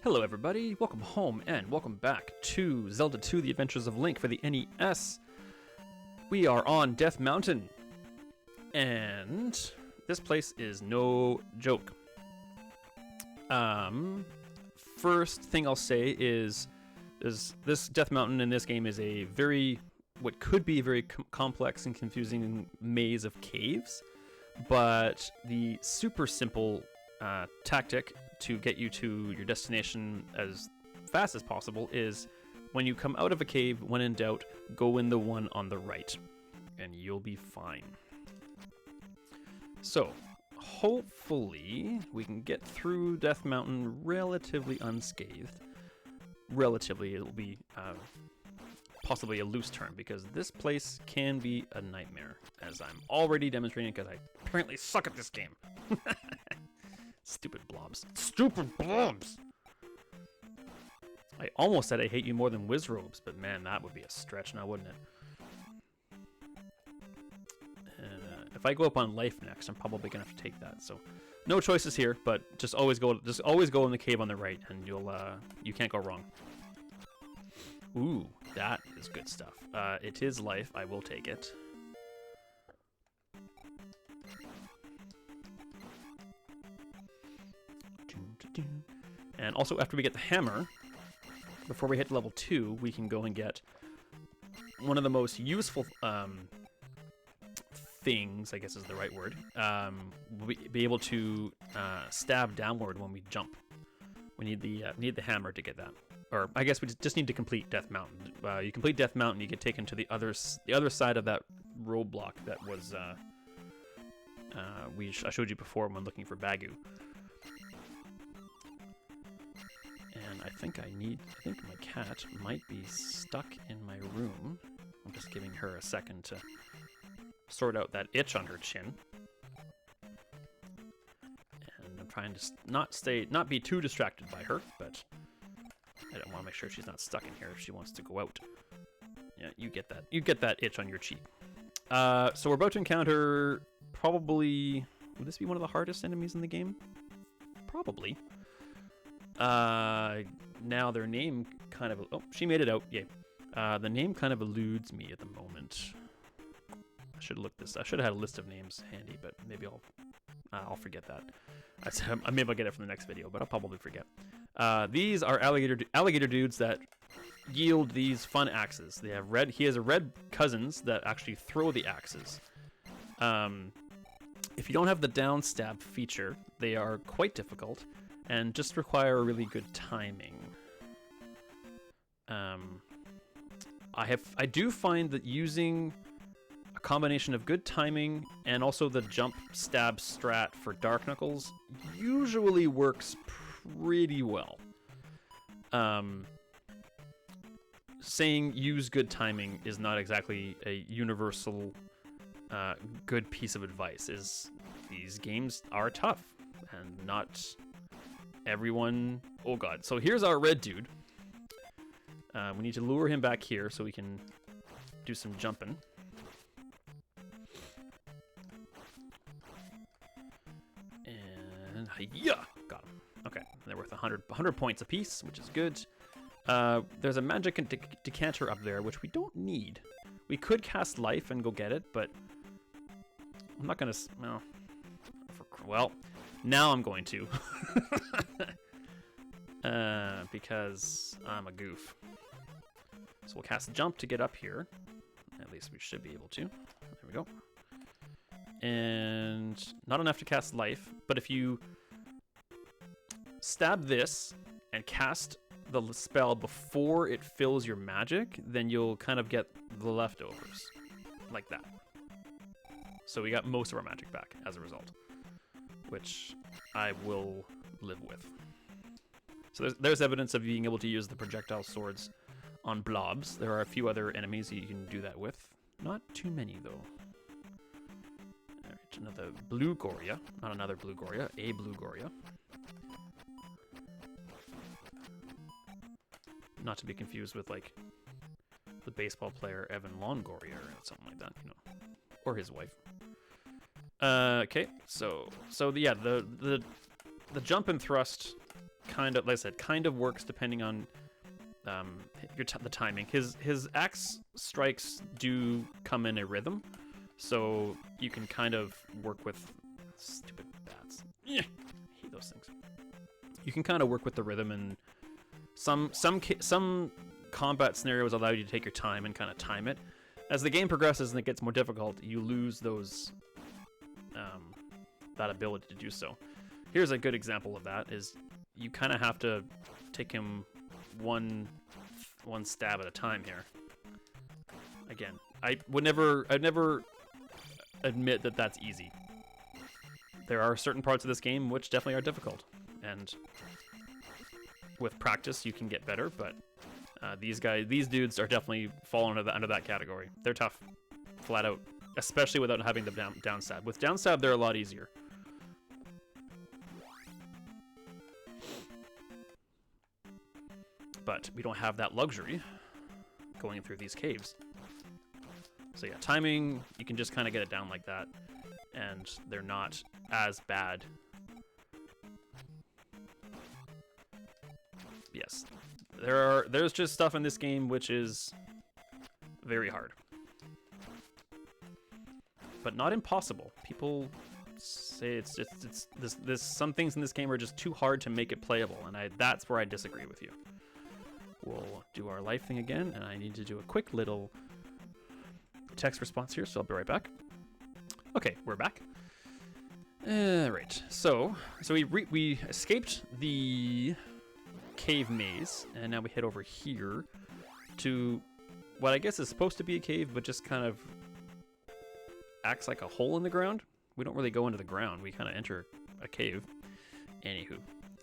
Hello everybody, welcome home and welcome back to Zelda 2 The Adventures of Link for the NES. We are on Death Mountain, and this place is no joke. First thing I'll say is this Death Mountain in this game is a what could be a very complex and confusing maze of caves, but the super simple tactic to get you to your destination as fast as possible is when you come out of a cave, when in doubt, go in the one on the right, and you'll be fine. So, hopefully, we can get through Death Mountain relatively unscathed. Relatively, it'll be possibly a loose term, because this place can be a nightmare, as I'm already demonstrating, because I apparently suck at this game. Stupid blobs. Stupid blobs! I almost said I hate you more than Wizrobes, but man, that would be a stretch now, wouldn't it? If I go up on life next, I'm probably gonna have to take that. So, no choices here, but just always go in the cave on the right, and you can't go wrong. Ooh, that is good stuff. It is life. I will take it. And also, after we get the hammer, before we hit level 2, we can go and get one of the most useful things, I guess is the right word. We'll be able to stab downward when we jump. We need the hammer to get that. Or I guess we just need to complete Death Mountain. You complete Death Mountain, you get taken to the other side of that roadblock that was I showed you before when looking for Bagu. And I think my cat might be stuck in my room. I'm just giving her a second to sort out that itch on her chin. And I'm trying to not be too distracted by her, but I don't want to make sure she's not stuck in here if she wants to go out. Yeah, you get that itch on your cheek. So we're about to encounter probably, would this be one of the hardest enemies in the game? Probably. Now their name kind of... Oh, she made it out. Yay. The name kind of eludes me at the moment. I should have had a list of names handy, but maybe I'll forget that. Maybe I'll get it from the next video, but I'll probably forget. These are alligator dudes that yield these fun axes. He has red cousins that actually throw the axes. If you don't have the down stab feature, they are quite difficult and just require a really good timing. I do find that using a combination of good timing and also the jump stab strat for Dark Knuckles usually works pretty well. Saying use good timing is not exactly a universal good piece of advice. These games are tough and not everyone... Oh god. So here's our red dude. We need to lure him back here so we can do some jumping. And yeah, got him. Okay, they're worth 100 points apiece, which is good. There's a magic decanter up there, which we don't need. We could cast life and go get it, but I'm not gonna... Well, now I'm going to. Because I'm a goof. So we'll cast jump to get up here. At least we should be able to. There we go. And not enough to cast life, but if you stab this and cast the spell before it fills your magic, then you'll kind of get the leftovers. Like that. So we got most of our magic back as a result, which I will live with. So there's evidence of being able to use the projectile swords on blobs. There are a few other enemies you can do that with. Not too many, though. Alright, another blue Goria. Not another blue Goria, a blue Goria. Not to be confused with, like, the baseball player Evan Longoria or something like that, you know. Or his wife. Okay, so yeah, the jump and thrust kind of, like I said, kind of works depending on the timing. His axe strikes do come in a rhythm, so you can kind of work with stupid bats. Yeah, I hate those things. You can kind of work with the rhythm, and some combat scenarios allow you to take your time and kind of time it. As the game progresses and it gets more difficult, you lose those that ability to do so. Here's a good example of that: is you kind of have to take him one stab at a time here. Again, I'd never admit that that's easy. There are certain parts of this game which definitely are difficult, and with practice you can get better. But these dudes are definitely falling under that category. They're tough, flat out, especially without having the down stab. With down stab, they're a lot easier. But we don't have that luxury going through these caves. So yeah, timing, you can just kind of get it down like that, and they're not as bad. Yes, there's just stuff in this game which is very hard, but not impossible. People say some things in this game are just too hard to make it playable, and that's where I disagree with you. We'll do our life thing again, and I need to do a quick little text response here, so I'll be right back. Okay, we're back. Right, so we escaped the cave maze, and now we head over here to what I guess is supposed to be a cave, but just kind of acts like a hole in the ground. We don't really go into the ground, we kind of enter a cave. Anywho,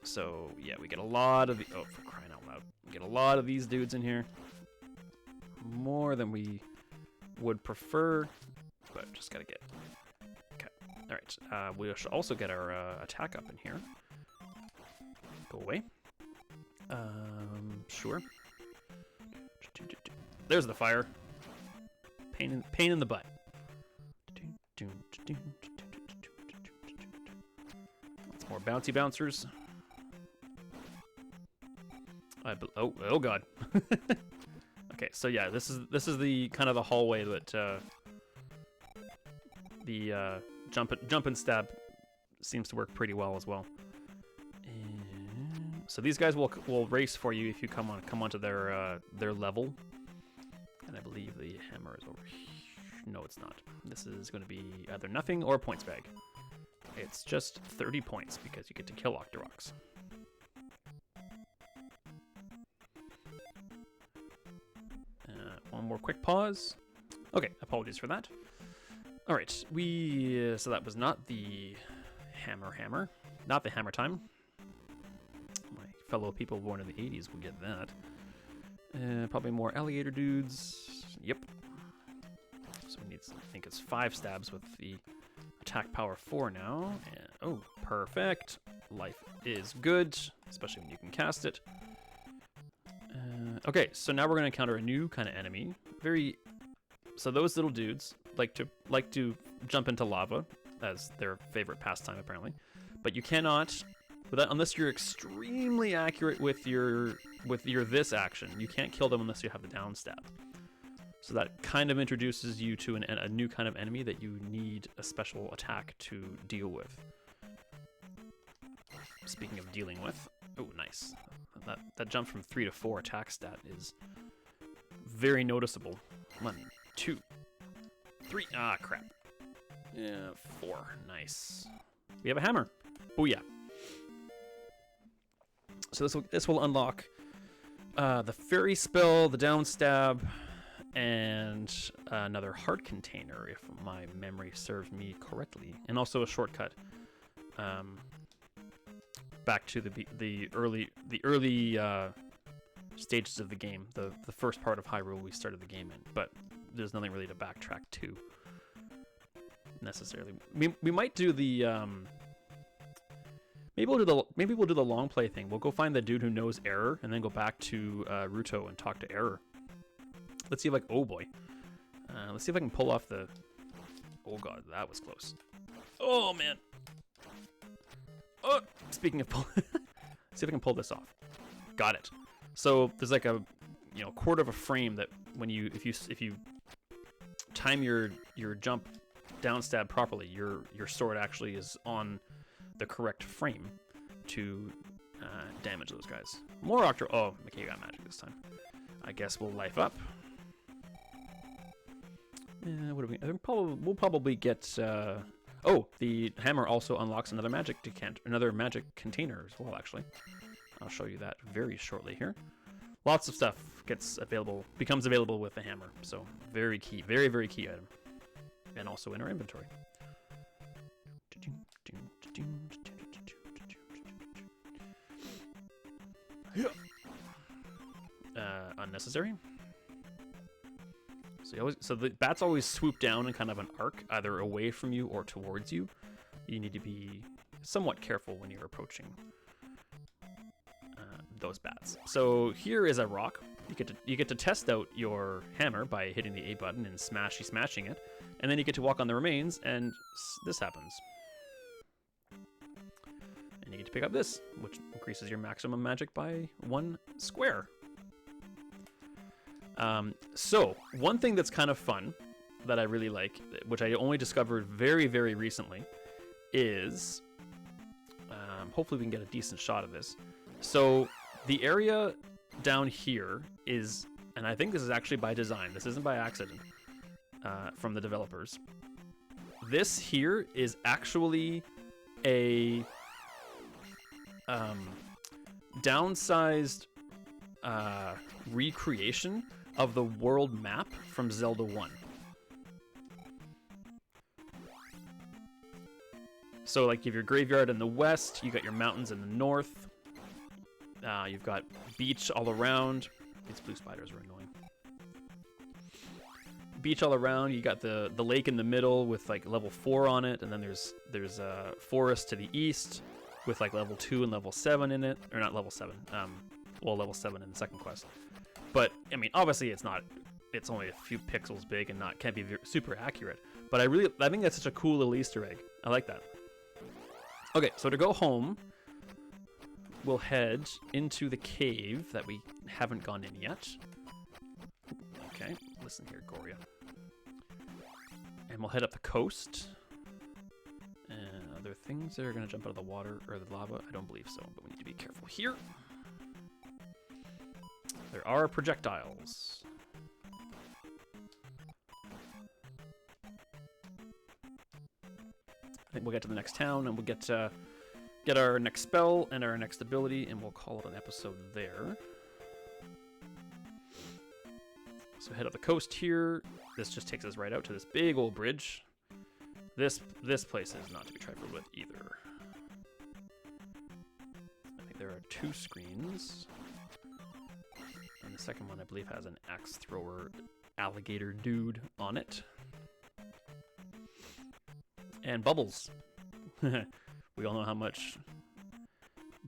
so yeah, we get a lot of oh, for crying out loud, we get a lot of these dudes in here, more than we would prefer, but just gotta get. Okay, all right. We should also get our attack up in here. Go away. Sure. There's the fire. Pain in the butt. Lots more bouncy bouncers. Oh god. Okay, so yeah, this is the kind of the hallway that the jump and stab seems to work pretty well as well. And so these guys will race for you if you come onto their level. And I believe the hammer is over here. No, it's not. This is going to be either nothing or points bag. It's just 30 points because you get to kill Octoroks. One more quick pause. Okay, apologies for that. All right, so that was not the hammer, not the hammer time. My fellow people born in the 80s will get that. Probably more alligator dudes. Yep. So we need, I think it's 5 stabs with the attack power 4 now. And, oh, perfect. Life is good, especially when you can cast it. Okay, so now we're going to encounter a new kind of enemy. So those little dudes like to jump into lava as their favorite pastime apparently, but you cannot, unless you're extremely accurate with your this action, you can't kill them unless you have the down stab. So that kind of introduces you to a new kind of enemy that you need a special attack to deal with. Speaking of dealing with, oh nice. That jump from 3 to 4 attack stat is very noticeable. 1, 2, 3. Ah, crap. Yeah, 4. Nice. We have a hammer. Booyah. So this will unlock the fairy spell, the down stab, and another heart container, if my memory serves me correctly, and also a shortcut. Back to the early stages of the game, the first part of Hyrule we started the game in, but there's nothing really to backtrack to necessarily. We might do the maybe we'll do the long play thing. We'll go find the dude who knows Error and then go back to Ruto and talk to Error. Let's see if oh boy, let's see if I can pull off the. Oh god, that was close. Oh man. Oh, speaking See if I can pull this off. Got it. So there's like a, quarter of a frame that when if you time your jump down stab properly, your sword actually is on the correct frame to damage those guys. More Octo. Oh, okay, you got magic this time. I guess we'll life up. What do we? I think we'll probably get. Oh, the hammer also unlocks another magic container as well. Actually, I'll show you that very shortly here. Lots of stuff becomes available with the hammer. So very key, very, very key item, and also in our inventory. Unnecessary. So the bats always swoop down in kind of an arc, either away from you or towards you. You need to be somewhat careful when you're approaching those bats. So here is a rock. You get to test out your hammer by hitting the A button and smashing it, and then you get to walk on the remains, and this happens. And you get to pick up this, which increases your maximum magic by 1 square. So one thing that's kind of fun that I really like, which I only discovered very, very recently, is hopefully we can get a decent shot of this. So the area down here is, and I think this is actually by design, this isn't by accident, from the developers. This here is actually a downsized recreation of the world map from Zelda 1. So like you have your graveyard in the west, you got your mountains in the north, you've got beach all around. These blue spiders are annoying. Beach all around, you got the lake in the middle with like level 4 on it, and then there's a forest to the east with like level 2 and level 7 in it, or not level 7, well, level 7 in the second quest. But I mean, obviously it's only a few pixels big and can't be super accurate. But I think that's such a cool little Easter egg. I like that. Okay, so to go home, we'll head into the cave that we haven't gone in yet. Okay, listen here, Goria. And we'll head up the coast. And are there things that are going to jump out of the water or the lava? I don't believe so, but we need to be careful here. There are projectiles. I think we'll get to the next town and we'll get our next spell and our next ability, and we'll call it an episode there. So head up the coast here. This just takes us right out to this big old bridge. This place is not to be trifled with either. I think there are 2 screens. And the second one, I believe, has an axe thrower alligator dude on it. And bubbles. We all know how much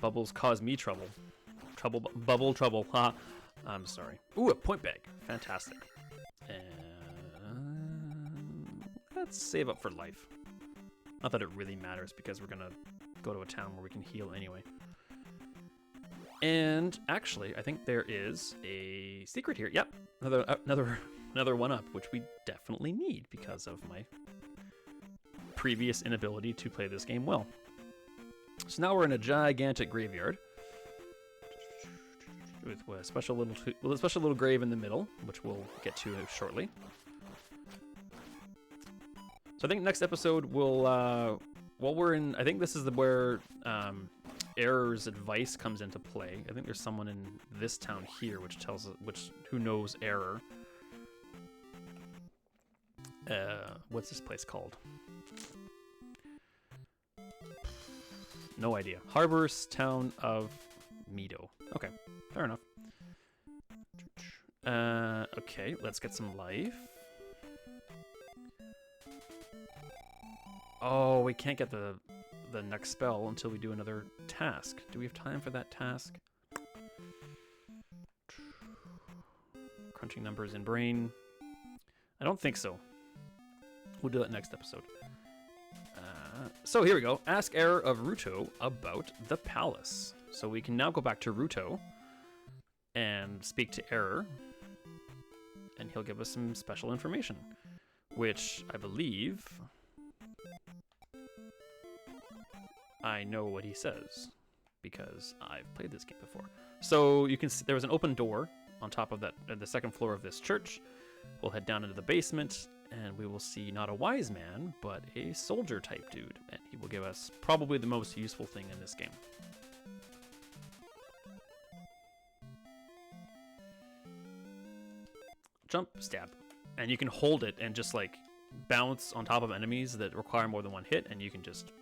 bubbles cause me trouble. Trouble. Ha. I'm sorry. Ooh, a point bag. Fantastic. And let's save up for life. Not that it really matters because we're going to go to a town where we can heal anyway. And actually, I think there is a secret here. Yep, another one-up, which we definitely need because of my previous inability to play this game well. So now we're in a gigantic graveyard with a special little grave in the middle, which we'll get to shortly. So I think next episode we'll I think this is where Error's advice comes into play. I think there's someone in this town here who knows Error. What's this place called? No idea. Harbor's town of Meadow. Okay, fair enough. Okay, let's get some life. Oh, we can't get the next spell until we do another task. Do we have time for that task? Crunching numbers in brain. I don't think so. We'll do that next episode. So here we go. Ask Error of Ruto about the palace. So we can now go back to Ruto and speak to Error, and he'll give us some special information, which I believe I know what he says because I've played this game before. So you can see there was an open door on top of that, the second floor of this church. We'll head down into the basement, and we will see not a wise man, but a soldier type dude, and he will give us probably the most useful thing in this game. Jump, stab, and you can hold it and just like bounce on top of enemies that require more than one hit, and you can just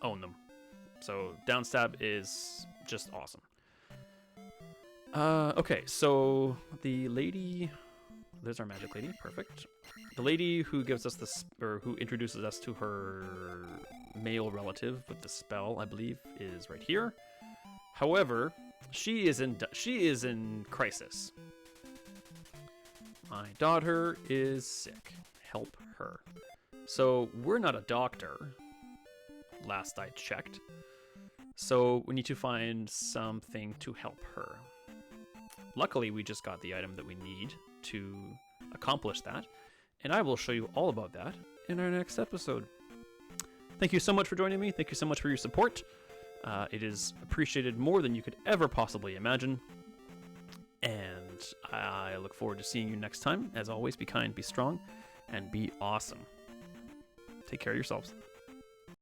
own them. So down stab is just awesome. Okay, so the lady, there's our magic lady, perfect. The lady who gives us this, or who introduces us to her male relative with the spell, I believe, is right here. However, she is in crisis. My daughter is sick. Help her. So we're not a doctor, last I checked. So we need to find something to help her. Luckily, we just got the item that we need to accomplish that, and I will show you all about that in our next episode. Thank you so much for joining me. Thank you so much for your support. It is appreciated more than you could ever possibly imagine. And I look forward to seeing you next time. As always, be kind, be strong, and be awesome. Take care of yourselves.